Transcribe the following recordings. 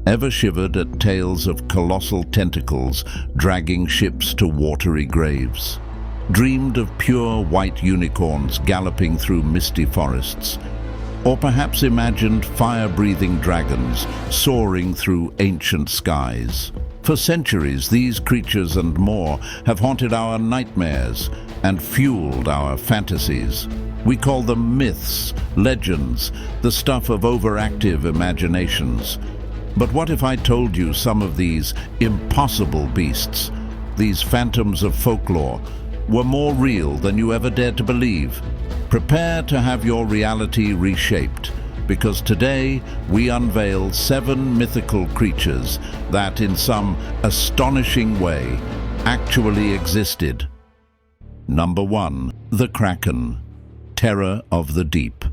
Ever shivered at tales of colossal tentacles dragging ships to watery graves? Dreamed of pure white unicorns galloping through misty forests? Or perhaps imagined fire-breathing dragons soaring through ancient skies? For centuries, these creatures and more have haunted our nightmares and fueled our fantasies. We call them myths, legends, the stuff of overactive imaginations. But what if I told you some of these impossible beasts, these phantoms of folklore, were more real than you ever dared to believe? Prepare to have your reality reshaped, because today we unveil 7 mythical creatures that, in some astonishing way, actually existed. Number 1. The Kraken, terror of the deep.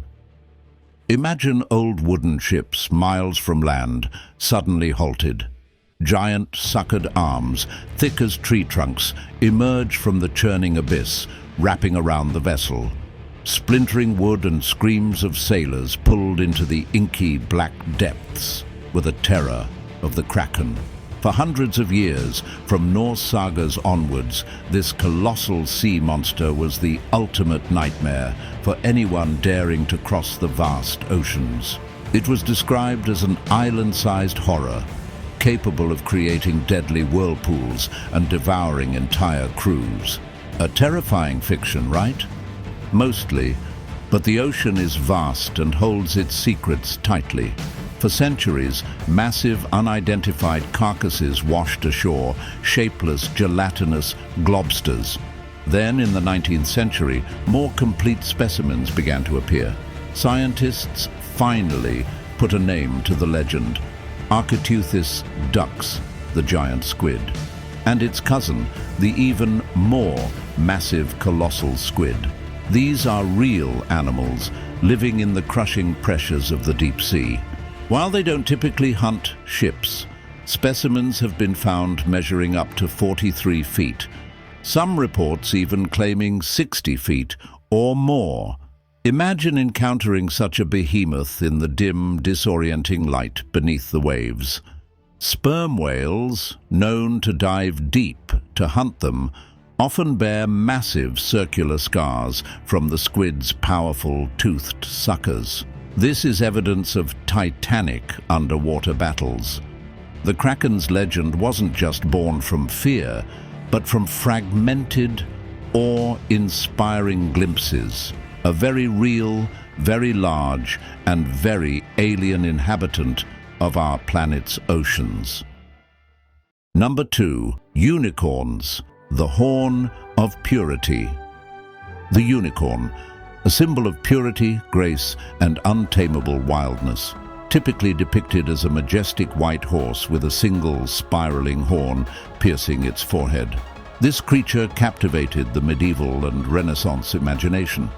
Imagine old wooden ships miles from land, suddenly halted. Giant suckered arms, thick as tree trunks, emerge from the churning abyss, wrapping around the vessel. Splintering wood and screams of sailors pulled into the inky black depths were the terror of the Kraken. For hundreds of years, from Norse sagas onwards, this colossal sea monster was the ultimate nightmare for anyone daring to cross the vast oceans. It was described as an island-sized horror, capable of creating deadly whirlpools and devouring entire crews. A terrifying fiction, right? Mostly, but the ocean is vast and holds its secrets tightly. For centuries, massive, unidentified carcasses washed ashore, shapeless, gelatinous globsters. Then, in the 19th century, more complete specimens began to appear. Scientists finally put a name to the legend: Architeuthis dux, the giant squid, and its cousin, the even more massive colossal squid. These are real animals, living in the crushing pressures of the deep sea. While they don't typically hunt ships, specimens have been found measuring up to 43 feet, some reports even claiming 60 feet or more. Imagine encountering such a behemoth in the dim, disorienting light beneath the waves. Sperm whales, known to dive deep to hunt them, often bear massive circular scars from the squid's powerful toothed suckers. This is evidence of titanic underwater battles. The Kraken's legend wasn't just born from fear, but from fragmented, awe-inspiring glimpses. A very real, very large, and very alien inhabitant of our planet's oceans. Number 2. Unicorns, the horn of purity. The unicorn, a symbol of purity, grace, and untamable wildness, typically depicted as a majestic white horse with a single spiraling horn piercing its forehead. This creature captivated the medieval and Renaissance imagination.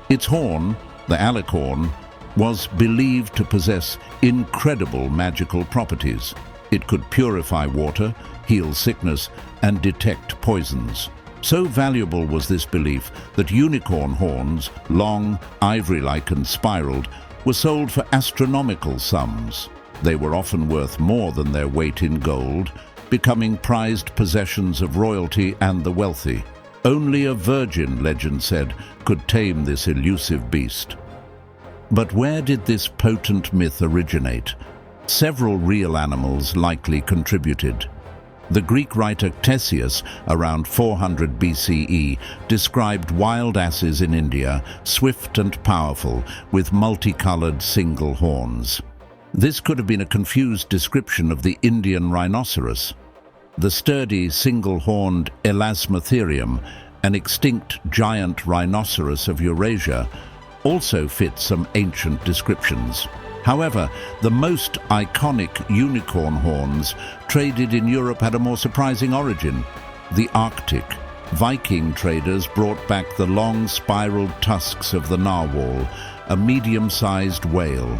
Its horn, the alicorn, was believed to possess incredible magical properties. It could purify water, heal sickness, and detect poisons. So valuable was this belief that unicorn horns, long, ivory-like and spiraled, were sold for astronomical sums. They were often worth more than their weight in gold, becoming prized possessions of royalty and the wealthy. Only a virgin, legend said, could tame this elusive beast. But where did this potent myth originate? Several real animals likely contributed. The Greek writer Ctesias, around 400 BCE, described wild asses in India, swift and powerful, with multicolored single horns. This could have been a confused description of the Indian rhinoceros. The sturdy, single-horned Elasmotherium, an extinct giant rhinoceros of Eurasia, also fits some ancient descriptions. However, the most iconic unicorn horns traded in Europe had a more surprising origin: the Arctic. Viking traders brought back the long spiraled tusks of the narwhal, a medium-sized whale.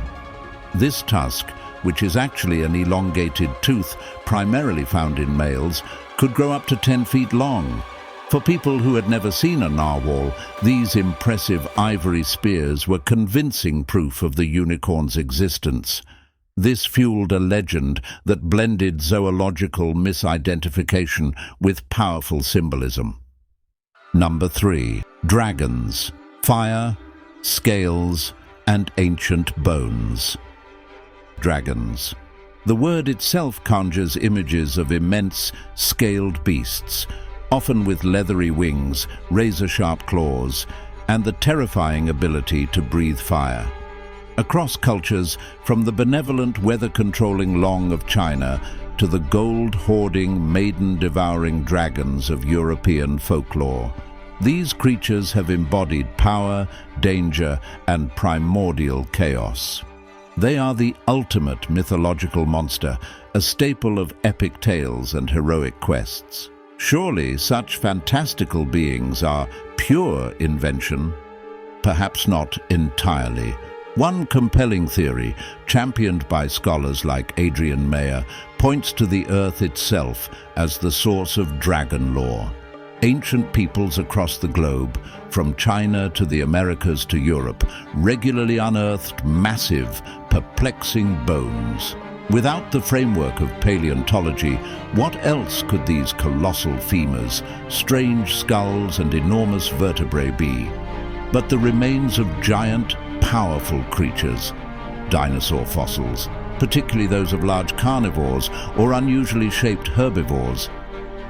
This tusk, which is actually an elongated tooth primarily found in males, could grow up to 10 feet long. For people who had never seen a narwhal, these impressive ivory spears were convincing proof of the unicorn's existence. This fueled a legend that blended zoological misidentification with powerful symbolism. Number 3. Dragons, fire, scales, and ancient bones. Dragons. The word itself conjures images of immense, scaled beasts, often with leathery wings, razor-sharp claws, and the terrifying ability to breathe fire. Across cultures, from the benevolent weather-controlling Long of China to the gold-hoarding, maiden-devouring dragons of European folklore, these creatures have embodied power, danger, and primordial chaos. They are the ultimate mythological monster, a staple of epic tales and heroic quests. Surely such fantastical beings are pure invention? Perhaps not entirely. One compelling theory, championed by scholars like Adrian Mayer, points to the earth itself as the source of dragon lore. Ancient peoples across the globe, from China to the Americas to Europe, regularly unearthed massive, perplexing bones. Without the framework of paleontology, what else could these colossal femurs, strange skulls, and enormous vertebrae be but the remains of giant, powerful creatures? Dinosaur fossils, particularly those of large carnivores or unusually shaped herbivores,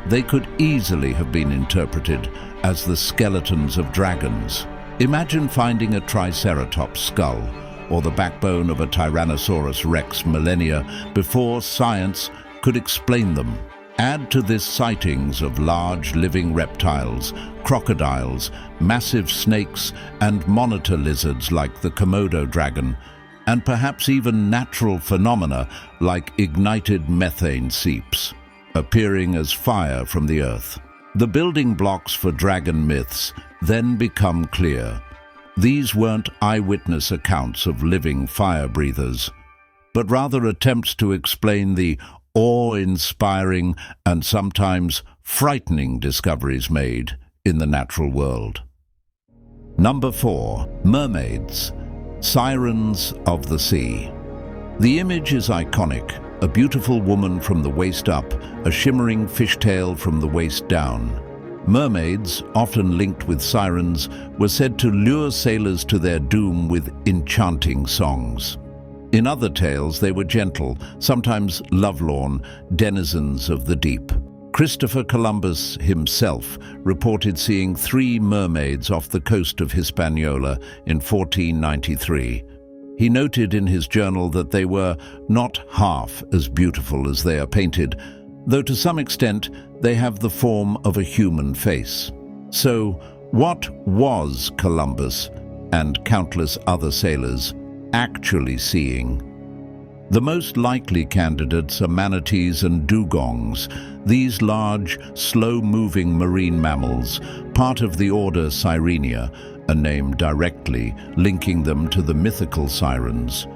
they could easily have been interpreted as the skeletons of dragons. Imagine finding a Triceratops skull or the backbone of a Tyrannosaurus rex millennia before science could explain them. Add to this sightings of large living reptiles, crocodiles, massive snakes, and monitor lizards like the Komodo dragon, and perhaps even natural phenomena like ignited methane seeps, appearing as fire from the earth. The building blocks for dragon myths then become clear. These weren't eyewitness accounts of living fire breathers, but rather attempts to explain the awe-inspiring and sometimes frightening discoveries made in the natural world. Number 4. Mermaids, sirens of the sea. The image is iconic. A beautiful woman from the waist up, a shimmering fishtail from the waist down. Mermaids, often linked with sirens, were said to lure sailors to their doom with enchanting songs. In other tales, they were gentle, sometimes lovelorn, denizens of the deep. Christopher Columbus himself reported seeing 3 mermaids off the coast of Hispaniola in 1493. He noted in his journal that they were not half as beautiful as they are painted, though to some extent they have the form of a human face. So, what was Columbus and countless other sailors actually seeing? The most likely candidates are manatees and dugongs, these large, slow-moving marine mammals, part of the order Sirenia, a name directly linking them to the mythical sirens.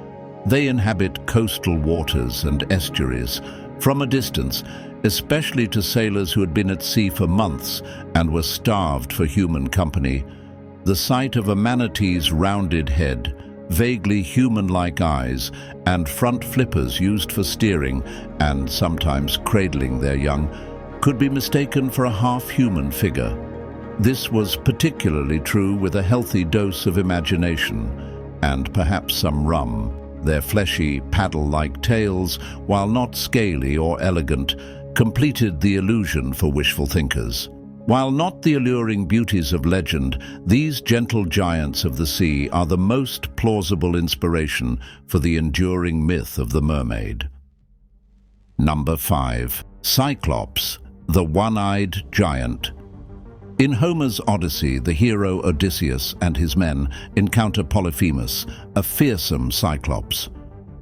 They inhabit coastal waters and estuaries. From a distance, especially to sailors who had been at sea for months and were starved for human company, the sight of a manatee's rounded head, vaguely human-like eyes, and front flippers used for steering and sometimes cradling their young could be mistaken for a half-human figure. This was particularly true with a healthy dose of imagination and perhaps some rum. Their fleshy, paddle-like tails, while not scaly or elegant, completed the illusion for wishful thinkers. While not the alluring beauties of legend, these gentle giants of the sea are the most plausible inspiration for the enduring myth of the mermaid. Number 5. Cyclops, the one-eyed giant. In Homer's Odyssey, the hero Odysseus and his men encounter Polyphemus, a fearsome Cyclops.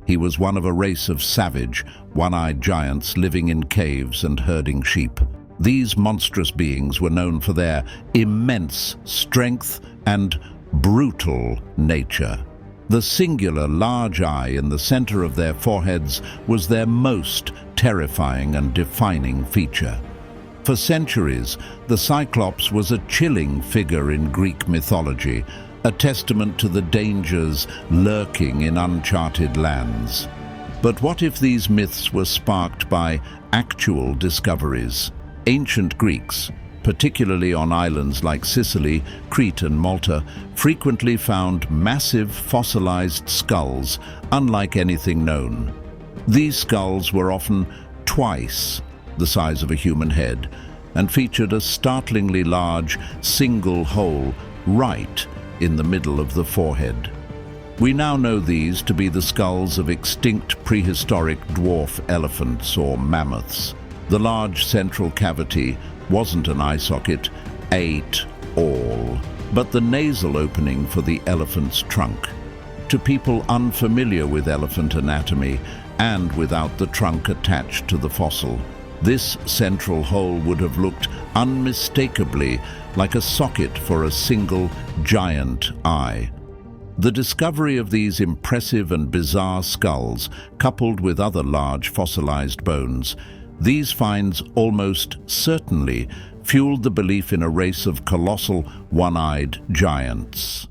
He was one of a race of savage, one-eyed giants living in caves and herding sheep. These monstrous beings were known for their immense strength and brutal nature. The singular large eye in the center of their foreheads was their most terrifying and defining feature. For centuries, the Cyclops was a chilling figure in Greek mythology, a testament to the dangers lurking in uncharted lands. But what if these myths were sparked by actual discoveries? Ancient Greeks, particularly on islands like Sicily, Crete and Malta, frequently found massive fossilized skulls, unlike anything known. These skulls were often twice the size of a human head and featured a startlingly large single hole right in the middle of the forehead. We now know these to be the skulls of extinct prehistoric dwarf elephants or mammoths. The large central cavity wasn't an eye socket at all, but the nasal opening for the elephant's trunk. To people unfamiliar with elephant anatomy and without the trunk attached to the fossil, this central hole would have looked unmistakably like a socket for a single giant eye. The discovery of these impressive and bizarre skulls, coupled with other large fossilized bones, these finds almost certainly fueled the belief in a race of colossal one-eyed giants.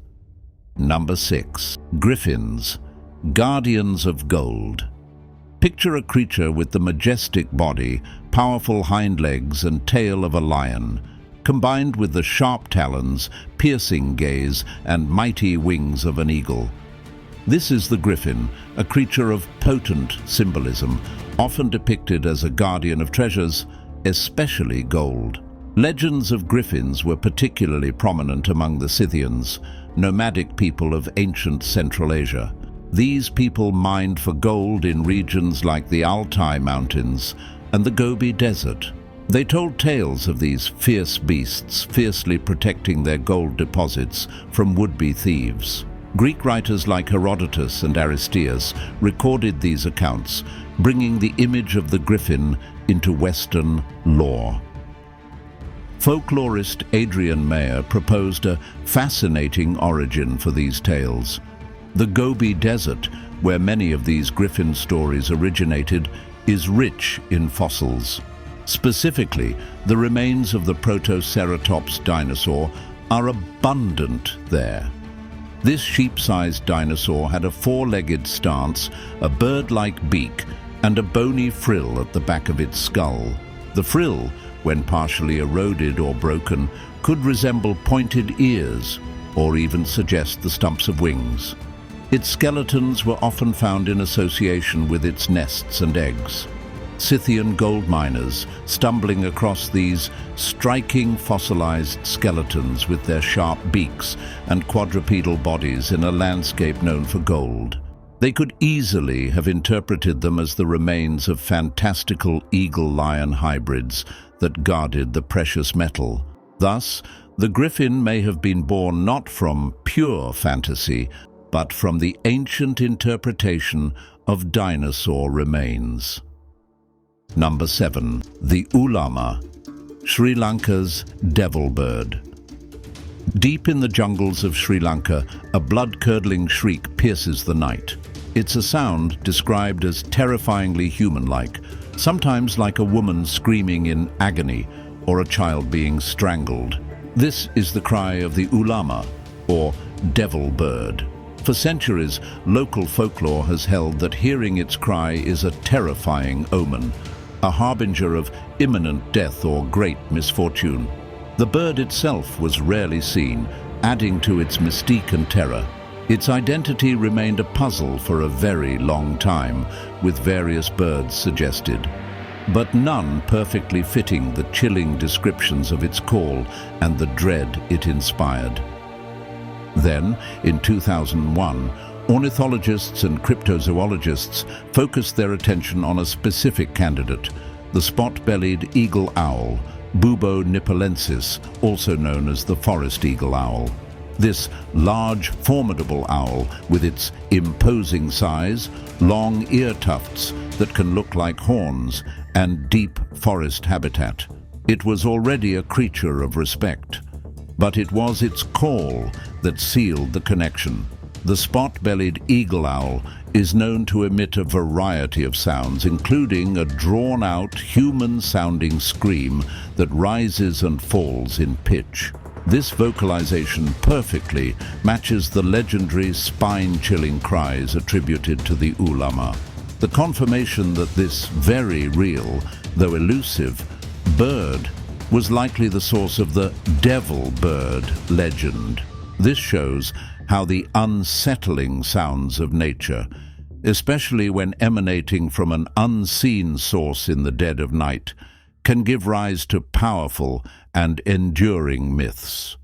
Number 6. Griffins, guardians of gold. Picture a creature with the majestic body, powerful hind legs and tail of a lion, combined with the sharp talons, piercing gaze, and mighty wings of an eagle. This is the griffin, a creature of potent symbolism, often depicted as a guardian of treasures, especially gold. Legends of griffins were particularly prominent among the Scythians, nomadic people of ancient Central Asia. These people mined for gold in regions like the Altai Mountains and the Gobi Desert. They told tales of these fierce beasts fiercely protecting their gold deposits from would-be thieves. Greek writers like Herodotus and Aristeas recorded these accounts, bringing the image of the griffin into Western lore. Folklorist Adrian Mayer proposed a fascinating origin for these tales. The Gobi Desert, where many of these griffin stories originated, is rich in fossils. Specifically, the remains of the Protoceratops dinosaur are abundant there. This sheep-sized dinosaur had a four-legged stance, a bird-like beak, and a bony frill at the back of its skull. The frill, when partially eroded or broken, could resemble pointed ears or even suggest the stumps of wings. Its skeletons were often found in association with its nests and eggs. Scythian gold miners, stumbling across these striking fossilized skeletons with their sharp beaks and quadrupedal bodies in a landscape known for gold. They could easily have interpreted them as the remains of fantastical eagle-lion hybrids that guarded the precious metal. Thus, the griffin may have been born not from pure fantasy, but from the ancient interpretation of dinosaur remains. Number 7. The Ulama, Sri Lanka's devil bird. Deep in the jungles of Sri Lanka, a blood-curdling shriek pierces the night. It's a sound described as terrifyingly human-like, sometimes like a woman screaming in agony or a child being strangled. This is the cry of the Ulama, or devil bird. For centuries, local folklore has held that hearing its cry is a terrifying omen, a harbinger of imminent death or great misfortune. The bird itself was rarely seen, adding to its mystique and terror. Its identity remained a puzzle for a very long time, with various birds suggested, but none perfectly fitting the chilling descriptions of its call and the dread it inspired. Then, in 2001, ornithologists and cryptozoologists focused their attention on a specific candidate, the spot-bellied eagle owl, Bubo nipolensis, also known as the forest eagle owl. This large, formidable owl, with its imposing size, long ear tufts that can look like horns, and deep forest habitat. It was already a creature of respect. But it was its call that sealed the connection. The spot-bellied eagle owl is known to emit a variety of sounds, including a drawn-out, human-sounding scream that rises and falls in pitch. This vocalization perfectly matches the legendary spine-chilling cries attributed to the Ulama. The confirmation that this very real, though elusive, bird was likely the source of the devil bird legend. This shows how the unsettling sounds of nature, especially when emanating from an unseen source in the dead of night, can give rise to powerful and enduring myths.